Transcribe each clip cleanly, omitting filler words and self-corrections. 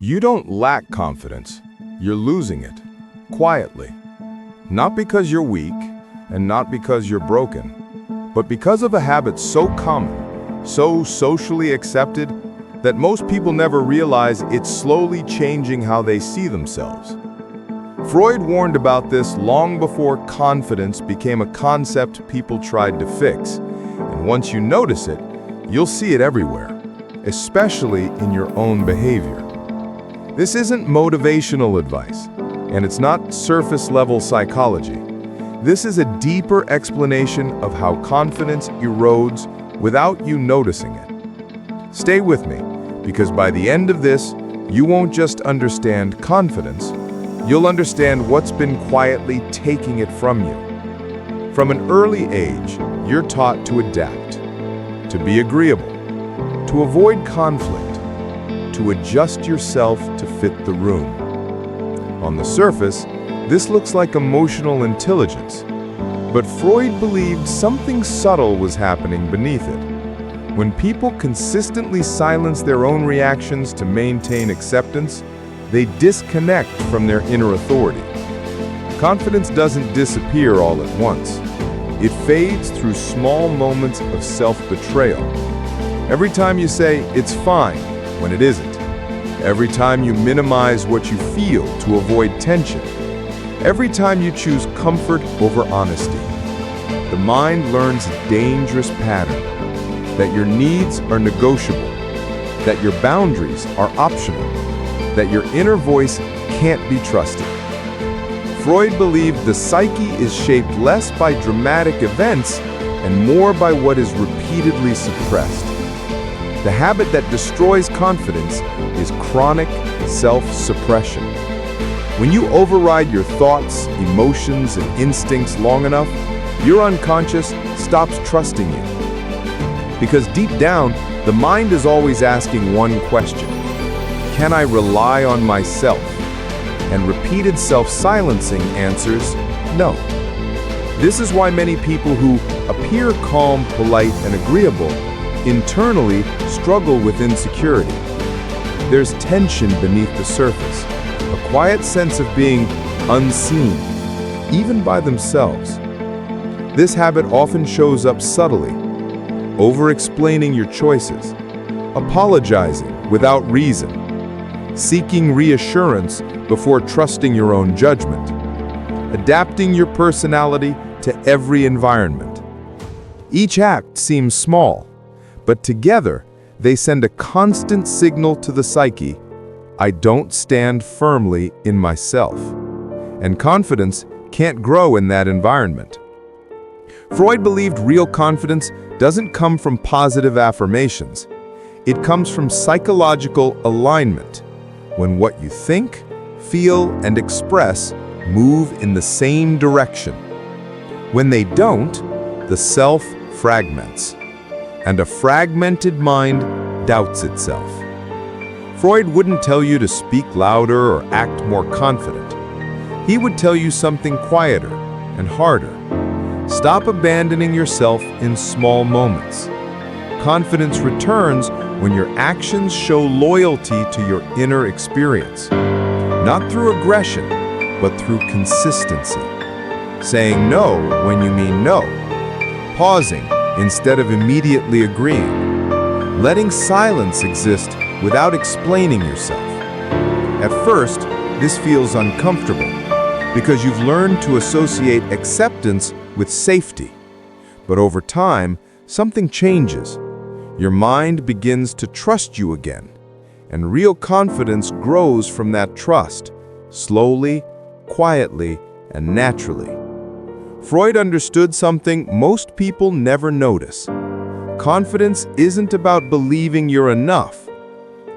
You don't lack confidence, you're losing it, quietly. Not because you're weak, and not because you're broken, but because of a habit so common, so socially accepted, that most people never realize it's slowly changing how they see themselves. Freud warned about this long before confidence became a concept people tried to fix. And once you notice it, you'll see it everywhere, especially in your own behavior. This isn't motivational advice, and it's not surface-level psychology. This is a deeper explanation of how confidence erodes without you noticing it. Stay with me, because by the end of this, you won't just understand confidence, you'll understand what's been quietly taking it from you. From an early age, you're taught to adapt, to be agreeable, to avoid conflict, to adjust yourself to fit the room. On the surface, this looks like emotional intelligence, but Freud believed something subtle was happening beneath it. When people consistently silence their own reactions to maintain acceptance, they disconnect from their inner authority. Confidence doesn't disappear all at once. It fades through small moments of self-betrayal. Every time you say, "It's fine," when it isn't. Every time you minimize what you feel to avoid tension. Every time you choose comfort over honesty. The mind learns a dangerous pattern, that your needs are negotiable, that your boundaries are optional, that your inner voice can't be trusted. Freud believed the psyche is shaped less by dramatic events and more by what is repeatedly suppressed. The habit that destroys confidence is chronic self-suppression. When you override your thoughts, emotions, and instincts long enough, your unconscious stops trusting you. Because deep down, the mind is always asking one question: can I rely on myself? And repeated self-silencing answers no. This is why many people who appear calm, polite, and agreeable internally struggle with insecurity. There's tension beneath the surface, a quiet sense of being unseen, even by themselves. This habit often shows up subtly, over-explaining your choices, apologizing without reason, seeking reassurance before trusting your own judgment, adapting your personality to every environment. Each act seems small, but together, they send a constant signal to the psyche: I don't stand firmly in myself. And confidence can't grow in that environment. Freud believed real confidence doesn't come from positive affirmations. It comes from psychological alignment, when what you think, feel, and express move in the same direction. When they don't, the self fragments. And a fragmented mind doubts itself. Freud wouldn't tell you to speak louder or act more confident. He would tell you something quieter and harder. Stop abandoning yourself in small moments. Confidence returns when your actions show loyalty to your inner experience. Not through aggression, but through consistency. Saying no when you mean no. Pausing instead of immediately agreeing. Letting silence exist without explaining yourself. At first, this feels uncomfortable because you've learned to associate acceptance with safety. But over time, something changes. Your mind begins to trust you again, and real confidence grows from that trust, slowly, quietly, and naturally. Freud understood something most people never notice. Confidence isn't about believing you're enough.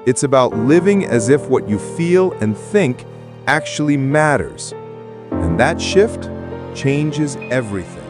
It's about living as if what you feel and think actually matters. And that shift changes everything.